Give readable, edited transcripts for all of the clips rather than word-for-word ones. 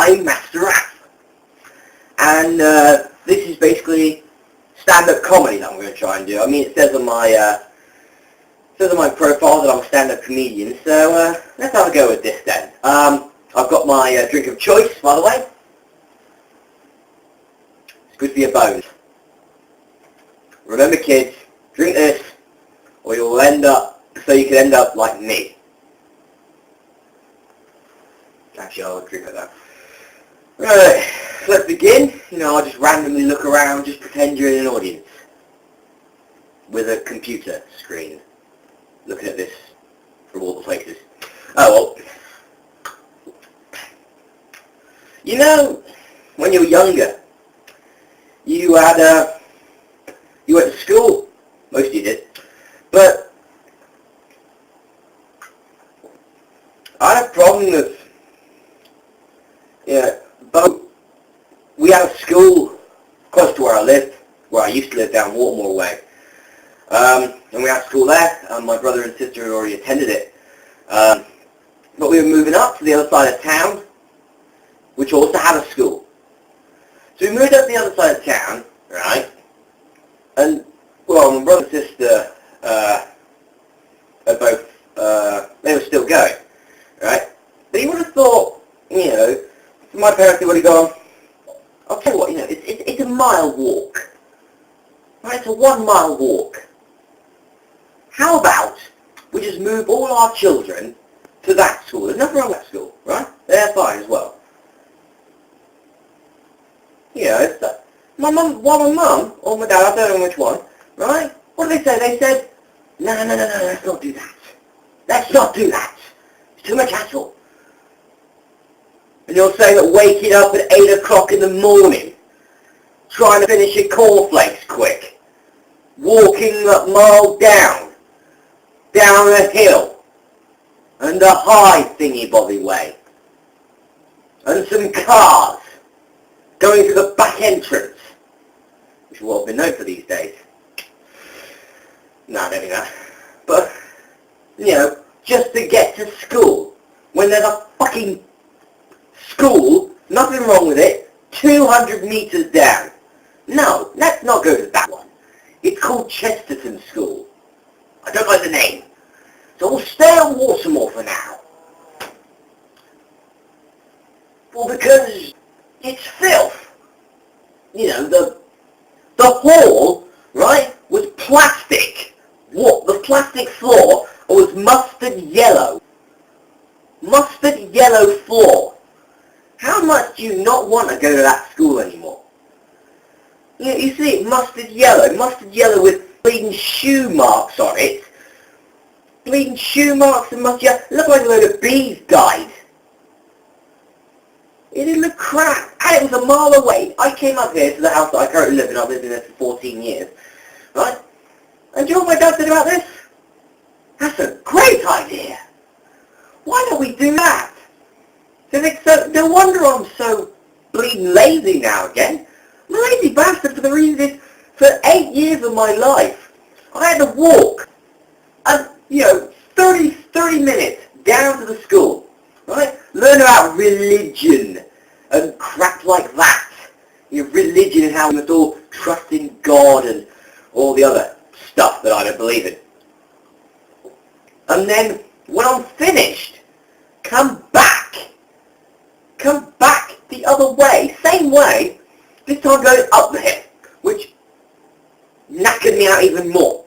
I'm Masterath, and this is basically stand-up comedy that I'm going to try and do. I mean, it says on my profile that I'm a stand-up comedian, so let's have a go with this then. I've got my drink of choice, by the way. It's good for your bones. Remember, kids, drink this, or you'll end up, so you can end up like me. Actually, I'll drink like that. Right, let's begin. I'll just randomly look around, just pretend you're in an audience. With a computer screen. Looking at this from all the places. Oh, well. When you were younger, you went to school. Most of you did. But I had a problem with, but we had a school close to where I used to live down Watermore way. And we had a school there, and my brother and sister had already attended it. But we were moving up to the other side of town, which also had a school. So we moved up to the other side of town, right? And, well, my brother and sister are both, they were still going, right? But you would have thought, my parents would have gone, I'll tell you what, it's a mile walk. Right, it's a 1 mile walk. How about we just move all our children to that school? There's nothing wrong with that school, right? They're fine as well. My mum or my dad, I don't know which one, right? What did they say? They said, no, let's not do that. Let's not do that. It's too much hassle. And you're saying that waking up at 8 o'clock in the morning, trying to finish your cornflakes quick, walking a mile down a hill, and a high thingy-bobby way, and some cars going to the back entrance, which is what I've been known for these days. No, I don't think that. But, just to get to school, when there's a fucking school, nothing wrong with it, 200 metres down. No, let's not go to that one. It's called Chesterton School. I don't like the name. So we'll stay on Watermore for now. Well, because it's filth. The hall, right, was plastic. What? The plastic floor was mustard yellow. Mustard yellow floor. How much do you not want to go to that school anymore? You see it, mustard yellow with bleeding shoe marks on it. Bleeding shoe marks and mustard yellow. It looked like a load of bees died. It didn't look crap. And it was a mile away. I came up here to the house that I currently live in. I've lived in there for 14 years. Right? And do you know what my dad said about this? That's a great idea. Why don't we do that? So no wonder I'm so bleeding lazy now again. I'm a lazy bastard for the reason is, for 8 years of my life, I had to walk, 30 minutes down to the school, right? Learn about religion and crap like that. Religion and how we must all trust in God and all the other stuff that I don't believe in. And then, when I'm finished, come back the other way, same way, this time going up the hill, which knackered me out even more.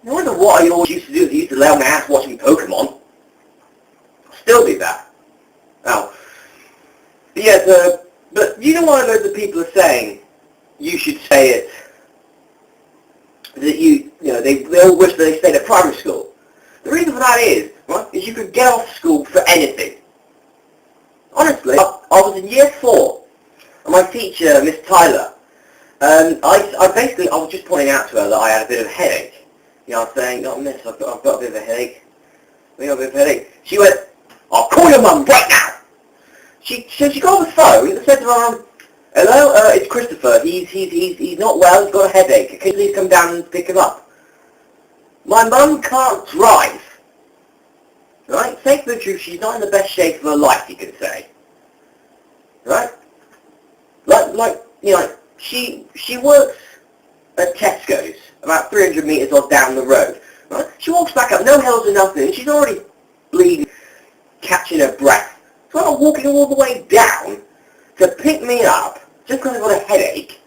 I wonder what I always used to do. I used to lay on my ass watching Pokemon. I'll still do that. Oh. But you know why loads of people are saying you should say it, that they all wish that they stayed at primary school. The reason for that is, right, is you could get off school for anything. Honestly, I was in year 4, and my teacher, Miss Tyler, I was just pointing out to her that I had a bit of a headache. I was saying, oh miss, I've got a bit of a headache. She went, I'll call your mum right now. She got on the phone and said to my mum, hello, it's Christopher. He's not well. He's got a headache. Can you please come down and pick him up? My mum can't drive. Right? Say for the truth, she's not in the best shape of her life, you could say. right? Like, she works at Tesco's, about 300 metres or down the road, right? She walks back up, no hells or nothing, she's already bleeding, catching her breath. So I'm walking all the way down to pick me up, just because I've got a headache,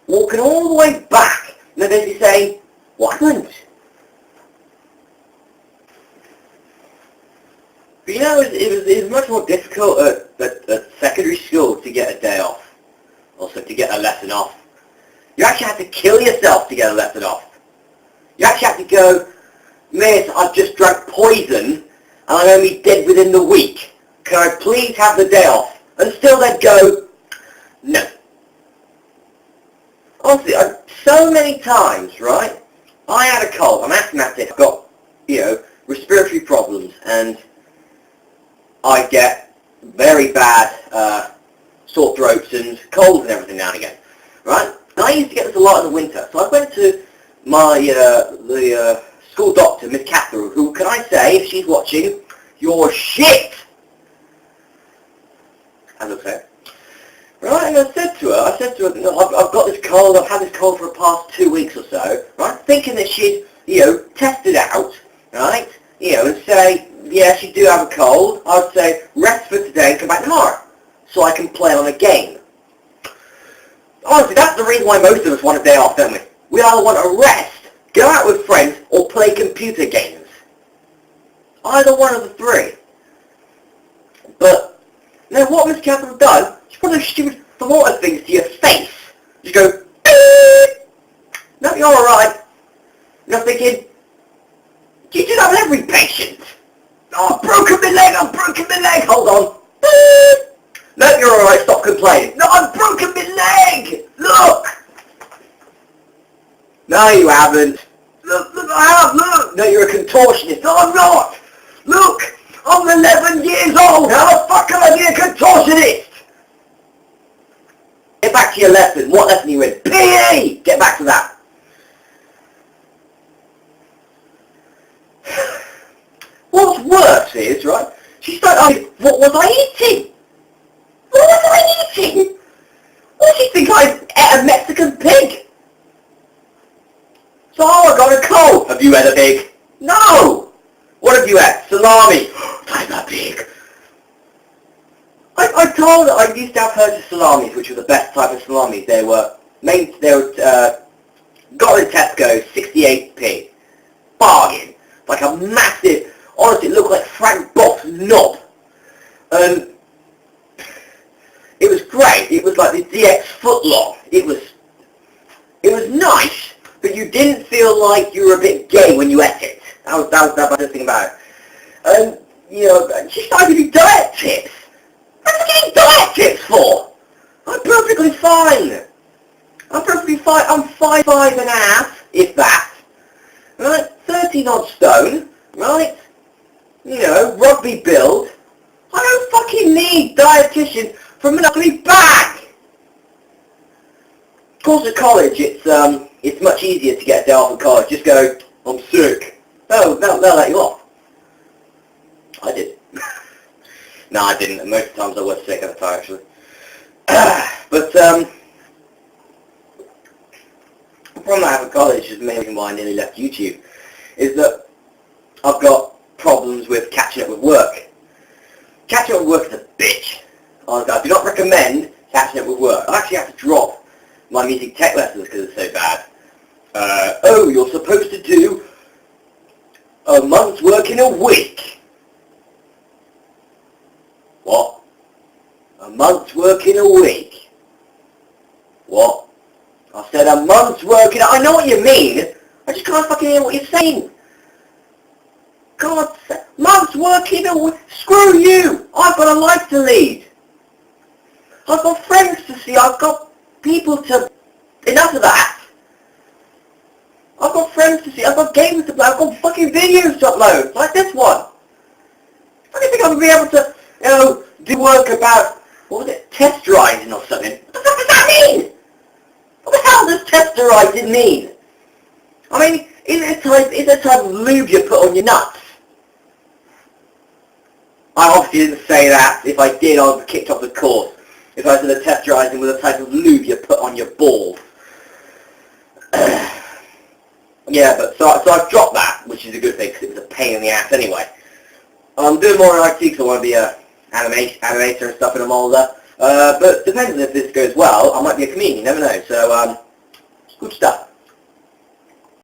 walking all the way back, and they're basically saying, what happened? But you know, it was much more difficult at secondary school to get a day off. Also, to get a lesson off. You actually have to kill yourself to get a lesson off. You actually have to go, miss, I've just drank poison, and I'm going to be dead within the week. Can I please have the day off? And still they'd go, no. Honestly, so many times, right, I had a cold, I'm asthmatic, I've got, respiratory problems, and I get very bad sore throats and colds and everything now and again, right? And I used to get this a lot in the winter, so I went to my the school doctor, Miss Catherine, who, can I say, if she's watching, you're shit! As I said. Right, and I said to her, no, I've got this cold, I've had this cold for the past 2 weeks or so, right? Thinking that she'd, test it out, right? And say, yes, you do have a cold. I would say, rest for today and come back tomorrow, so I can play on a game. Honestly, that's the reason why most of us want a day off, don't we? We either want to rest, go out with friends, or play computer games. Either one of the three. But, what Miss Catherine does, she puts those stupid thermometer things to your face. You go, beep! No, you're alright. You're thinking, do you do that with every patient? Oh, I've broken my leg, hold on. Beep! No, you're alright, stop complaining. No, I've broken my leg! Look! No, you haven't. Look, I have, look! No, you're a contortionist. No, I'm not! Look! I'm 11 years old! How the fuck can I be a contortionist? Get back to your lesson. What lesson are you in? PE! Get back to that. What's worse is, right, she started asking, what was I eating? What was I eating? What do you think, I ate a Mexican pig? So, I got a cold. Have you had a pig? No! What have you had? Salami. I'm a pig. I told her I used to have heard of salamis, which were the best type of salamis. They were got in Tesco, 68p. Bargain. Like a massive, honestly, it looked like Frank Box knob. And it was great. It was like the DX footlong. It was nice, but you didn't feel like you were a bit gay when you ate it. That was the best thing about it. And, she started giving diet tips. What am I getting diet tips for? I'm perfectly fine. I'm 5'5 and a half, if that. Right? 13 odd stone, right? Rugby build. I don't fucking need dietitian from an ugly bag. Of course, at college, it's much easier to get a day off at college. Just go, I'm sick. Oh, they'll let you off. I did. No, I didn't. Most of the times I was sick at the time, actually. But, the problem I have at college, is mainly why I nearly left YouTube, is that I've got problems with catching up with work. Catching up with work is a bitch. I do not recommend catching up with work. I actually have to drop my music tech lessons because it's so bad. You're supposed to do a month's work in a week. What? A month's work in a week? What? I said a month's work in I know what you mean. I just can't fucking hear what you're saying. God, month's work in a week? Screw you! I've got a life to lead. I've got friends to see. I've got people to... Enough of that. I've got friends to see. I've got games to play. I've got fucking videos to upload. Like this one. I don't think I'm going to be able to, do work about, what was it, testerizing or something. What the fuck does that mean? What the hell does testerizing mean? I mean, is it a type of lube you put on your nuts? I obviously didn't say that. If I did, I would have kicked off the course. if I said accessorising with a type of lube you put on your balls. Yeah, but so I've dropped that, which is a good thing because it was a pain in the ass anyway. I'm doing more in IT because I want to be a animator and stuff in a molder. But depending if this goes well, I might be a comedian, you never know. So, good stuff.